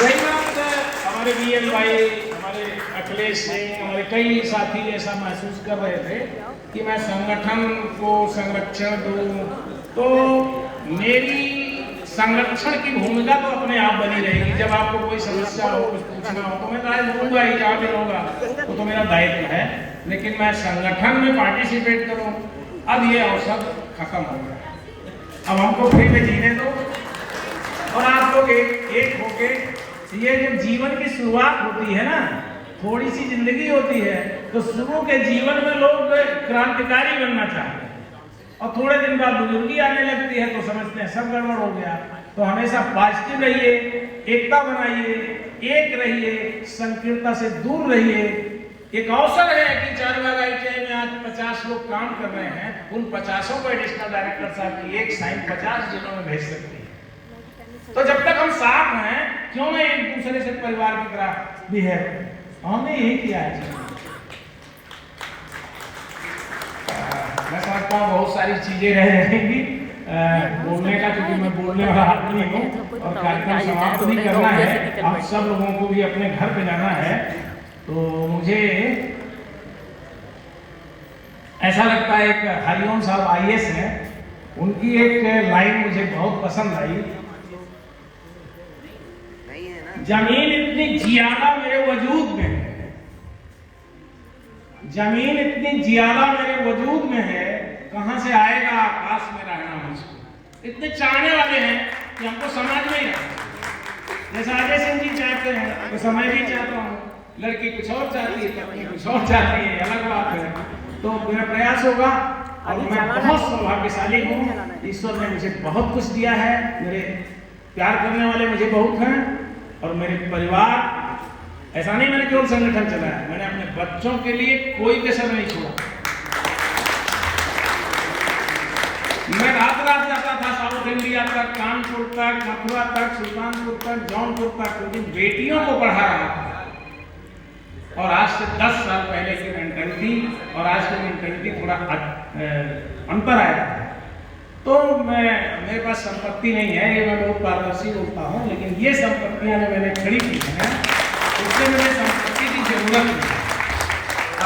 रही बात हमारे बीएल भाई, हमारे अखिलेश सिंह, हमारे कई साथी ऐसा महसूस कर रहे थे कि मैं संगठन को संरक्षण दूं, तो मेरी संरक्षण की भूमिका तो अपने आप बनी रहेगी। जब आपको कोई समस्या हो, कुछ पूछना हो, तो मैं राय दूंगा ही, जहाँ भी रहूंगा वो तो मेरा दायित्व है, लेकिन मैं संगठन में पार्टिसिपेट करूं, अब ये अवसर खत्म हो गया। अब हमको फ्री में जीने दो और आप लोग एक होके, ये जब जीवन की शुरुआत होती है ना, थोड़ी सी जिंदगी होती है, तो शुरू के जीवन में लोग क्रांतिकारी बनना चाहते हैं और थोड़े दिन बाद बुजुर्गी आने लगती है तो समझते हैं सब गड़बड़ हो गया। तो हमेशा पॉजिटिव रहिए, एकता बनाइए, एक रहिए, संकीर्णता से दूर रहिए। एक अवसर है कि चारबाग ITI में आज 50 लोग काम कर रहे हैं, उन 50 को एडिशनल डायरेक्टर साहब की एक साइन 50 जिलों में भेज सकती है। तो जब तक हम साथ हैं, क्यों ना एक दूसरे से परिवार की तरह बिहेव, हमने यही किया है। मैं समझता हूँ बहुत सारी चीजें रह रहेंगी बोलने का, क्योंकि मैं बोलने वाला आदमी हूँ और कार्यक्रम समाप्त भी करना है, आप सब लोगों को भी अपने घर पे जाना है। तो मुझे ऐसा लगता है, एक हरिओम साहब IAS हैं, उनकी एक लाइन मुझे बहुत पसंद आई, जमीन इतनी ज्यादा मेरे वजूद में है, जमीन इतनी ज्यादा मेरे वजूद में है, कहां से आएगा आकाश में रहना मुझको। इतने चाहने वाले हैं कि हमको समझ में ही आता। जैसा अजय सिंह जी चाहते हैं, तो समय भी चाहता हूँ, लड़की कुछ और चाहती है, पत्नी कुछ और चाहती है, अलग बात है। तो मेरा प्रयास होगा और मैं बहुत सौभाग्यशाली हूँ, ईश्वर ने मुझे बहुत कुछ दिया है, मेरे प्यार करने वाले मुझे बहुत हैं और मेरे परिवार, ऐसा नहीं मैंने केवल संगठन चलाया, मैंने अपने बच्चों के लिए कोई कसर नहीं छोड़ा। मैं रात रात जाता था साउथ इंडिया तक, कानपुर तक, मथुरा तक, सुल्तानपुर तक, जौनपुर तक, क्योंकि बेटियों को पढ़ा रहा था। और आज से 10 साल पहले की मेंटालिटी और आज की मेंटालिटी थोड़ा अंतर आया है। तो मेरे पास संपत्ति नहीं है, ये मैं बहुत पारदर्शी बोलता हूँ, लेकिन ये संपत्तियां जो मैंने खड़ी की हैं, उससे मुझे संपत्ति की जरूरत नहीं।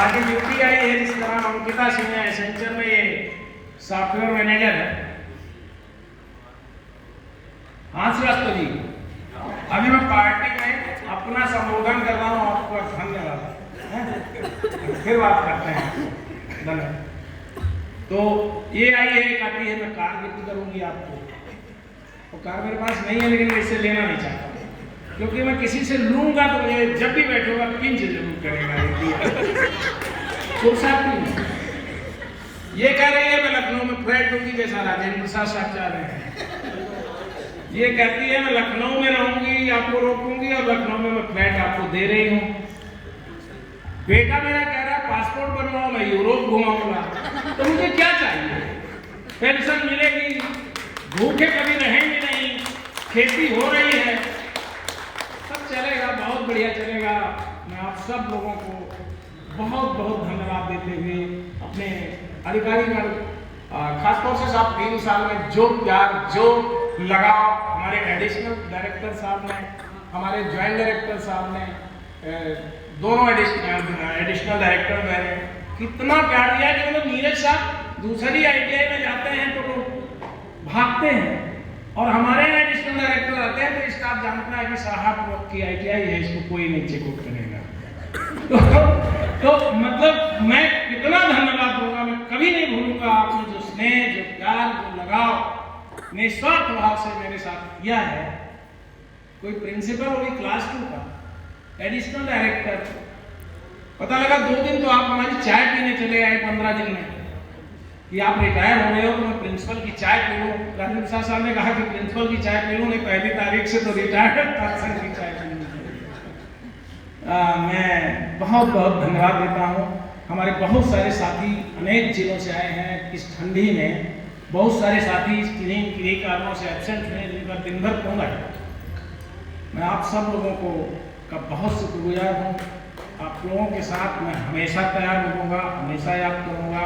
आगे UPI है, जिस तरह अंकिता सिंह है, एसेंचर में ये सॉफ्टवेयर मैनेजर है। हाँ श्रीवास्तव जी, अभी मैं पार्टी में अपना संबोधन कर रहा हूँ, आपको धन्यवाद, फिर बात करते हैं, धन्यवाद। तो ये आई है, एक आती है, मैं कार गिफ्ट करूंगी आपको, और कार मेरे पास नहीं है, लेकिन मैं इससे लेना नहीं चाहता, क्योंकि मैं किसी से लूंगा तो मुझे जब भी बैठूंगा पिंच जरूर करेगा। ये कह रही है मैं लखनऊ में फ्लैट दूंगी, जैसा राजेंद्र प्रसाद साहब चाह रहे हैं। ये कहती है मैं लखनऊ में रहूंगी, आपको रोकूंगी, और लखनऊ में मैं फ्लैट आपको दे रही हूँ। बेटा मेरा कह रहा है पासपोर्ट बनवाओ, मैं यूरोप घुमाऊंगा। तो मुझे क्या चाहिए? पेंशन मिलेगी, भूखे कभी रहेंगे नहीं, खेती हो रही है, सब चलेगा, बहुत बढ़िया चलेगा। मैं आप सब लोगों को बहुत बहुत धन्यवाद देते हुए अपने अधिकारीगण, खासतौर से साहब 3 साल में जो प्यार, जो लगाव हमारे एडिशनल डायरेक्टर साहब ने, हमारे ज्वाइंट डायरेक्टर साहब ने, दोनों एडिशनल डायरेक्टर मैंने कितना प्यार दिया कि मतलब नीरज साहब दूसरी ITI में जाते हैं तो लोग भागते हैं, और हमारे यहाँ एडिशनल डायरेक्टर आते हैं तो स्टाफ जानता है कि साहब की ITI है, इसको कोई नहीं चेकआउट करेगा। तो मतलब मैं कितना धन्यवाद दूंगा, मैं कभी नहीं भूलूंगा आपने जो स्नेह, जो प्यार, जो लगाव निस्वार्थ भाव से मेरे साथ किया है। कोई प्रिंसिपल होगी क्लास 2 का, एडिशनल डायरेक्टर, पता लगा 2 दिन तो आप हमारी चाय पीने चले आए 15 दिन में, कि आप रिटायर हो रहे हो तो मैं प्रिंसिपल की चाय पी लूँ। राजेंद्र प्रसाद साहब ने कहा कि प्रिंसिपल की चाय पी लूँ, नहीं 1 तारीख से तो रिटायर्ड पर्सन की चाय पी लूँ। मैं बहुत बहुत धन्यवाद देता हूँ। हमारे बहुत सारे साथी अनेक जिलों से आए हैं इस ठंडी में, बहुत सारे साथी किन्हीं कारणों से एब्सेंट हैं, जिनका दिन भर फोन आया। मैं आप सब लोगों को का बहुत शुक्रगुजार हूँ। आप लोगों के साथ मैं हमेशा तैयार रहूँगा, हमेशा याद करूँगा,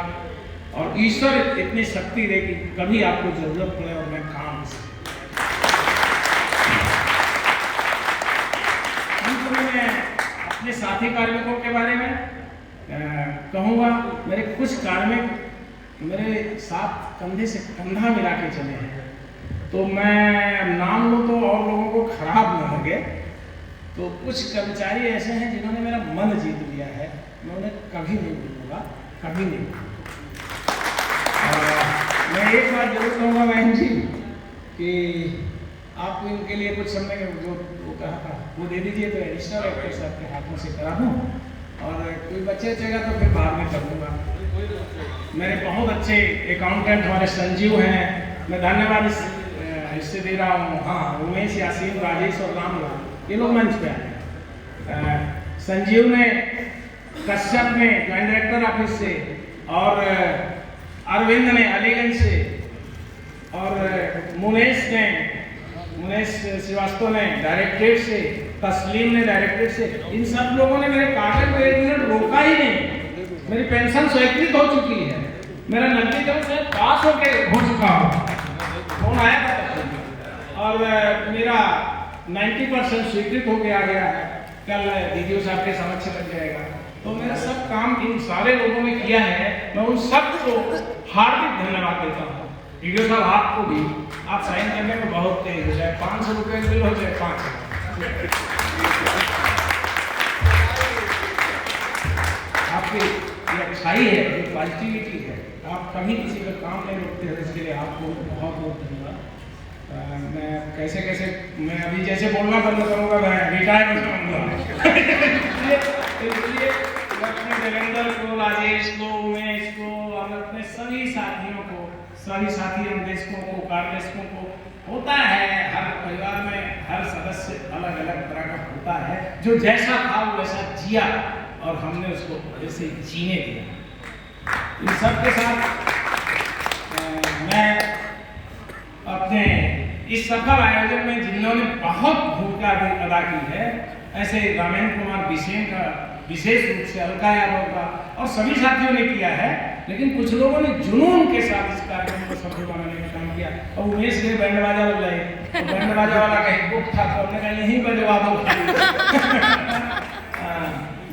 और ईश्वर इतनी शक्ति दे कि कभी आपको जरूरत पड़े और मैं काम साथी कार्मिकों के बारे में कहूँगा। मेरे कुछ कार्मिक मेरे साथ कंधे से कंधा मिला के चले हैं, तो मैं नाम लूँ तो और लोगों को खराब न लगे। तो कुछ कर्मचारी ऐसे हैं जिन्होंने मेरा मन जीत लिया है, मैं उन्हें कभी नहीं भूलूंगा, कभी नहीं भूलूंगा। मैं एक बात जरूर कहूँगा बहन जी कि आपको इनके लिए कुछ समय जो वो कहा था वो दे दीजिए, तो एडिशनल एक्टर साहब के हाथों से करा दूँ, और कोई बचेगा तो फिर बाद में कर दूँगा। मेरे बहुत अच्छे अकाउंटेंट हमारे संजीव हैं, मैं धन्यवाद इससे दे रहा हूँ। हाँ, उमेश, यासीन, राजेश और रामलाल ये लोग मंच पे आए। संजीव ने, कश्यप ने ज्वाइंट डायरेक्टर ऑफिस से, और अरविंद ने अलीगंज से, और मुनेश श्रीवास्तव ने डायरेक्टरेट से, तस्लीम ने डायरेक्टरेट से। इन सब लोगों ने मेरे कागज में एक मिनट रोका ही नहीं। मेरी पेंशन स्वीकृत हो चुकी है, मेरा नकदीकरण से पास हो चुका हो, फोन आया था तब, और मेरा 90% स्वीकृत हो गया है। कल डीडीओ साहब के समक्ष लग जाएगा। तो मेरा सब काम इन सारे लोगों ने किया है, मैं उन सबको हार्दिक धन्यवाद देता हूँ। डीडीओ साहब आपको भी, आप साइन करने में बहुत तेज हो जाए, 500 रुपये बिल हो जाए 5। आपकी ये अच्छाई है, ये पॉजिटिविटी है, आप कभी किसी का काम नहीं रोकते हैं, इसके लिए आपको बहुत बहुत धन्यवाद। मैं कैसे मैं अभी जैसे बोलना बंद करूँगा, मैं रिटायर हो जाऊँगा। इसलिए मैं अपने देवेंद्र को, राजेश को, उमेश को और अपने सभी साथियों को, सभी साथी अनुदेशकों को, कार्यदेशकों को, होता है हर परिवार में हर सदस्य अलग अलग तरह का होता है, जो जैसा था वो वैसा जिया और हमने उसको वैसे जीने दिया। इन सब के साथ मैं अपने इस सफल आयोजन में जिन्होंने बहुत भूमिका अदा की है, ऐसे रामेंद्र कुमार बिसेन का विशेष रूप से, अलका यादव का, और सभी साथियों ने किया है, लेकिन कुछ लोगों ने जुनून के साथ इस कार्यक्रम को सफल बनाने का काम किया। और उमेश ने बैंड बाजा बुलाए, तो बैंड बाजा वाला का एक बुक था, तो हमने कहा यहीं बजवा दो।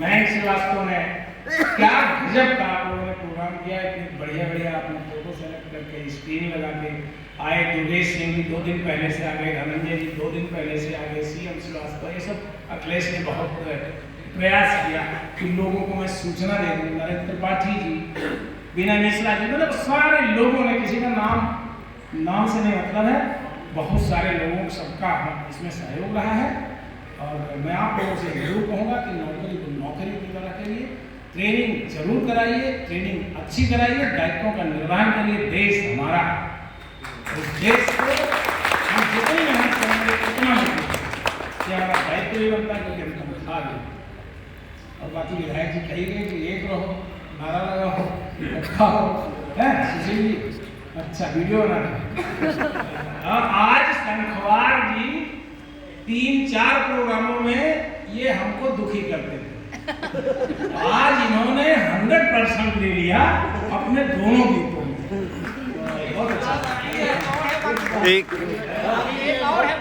महेश श्रीवास्तव ने क्या गजब का आप लोगों ने प्रोग्राम किया, इतनी बढ़िया आपने फोटो सेलेक्ट करके स्क्रीन लगा के आए। दुर्गेश सिंह जी 2 दिन पहले से आ गए, धनंजय जी 2 दिन पहले से आ गए, सीएम श्रीवास्तव, ये सब अखिलेश ने बहुत प्रयास किया कि लोगों को मैं सूचना दे दूँ। नरेंद्र त्रिपाठी जी, विनय मिश्रा जी, मतलब सारे लोगों ने, किसी का नाम से नहीं मतलब है, बहुत सारे लोगों सबका इसमें सहयोग रहा है। और मैं आप लोगों से जरूर कहूँगा कि नौकरी को नौकरी की तरह करिए, ट्रेनिंग जरूर कराइए, ट्रेनिंग अच्छी कराइए, दायित्वों का निर्वहन करिए। देश हमारा, उस देश को हम जितनी मेहनत करेंगे उतना कि हमारा दायित्व भी बनता है, क्योंकि हम तनख्वाह भी। और बाकी विधायक जी कहिए कि एक रहो, नारा लगाओ, इकट्ठा हो, है सुशील जी, अच्छा वीडियो बना रहे। और आज शंखवार जी 3-4 प्रोग्रामों में ये हमको दुखी करते थे, आज इन्होंने 100% ले लिया अपने दोनों गीतों में। बहुत अच्छा। एक और है।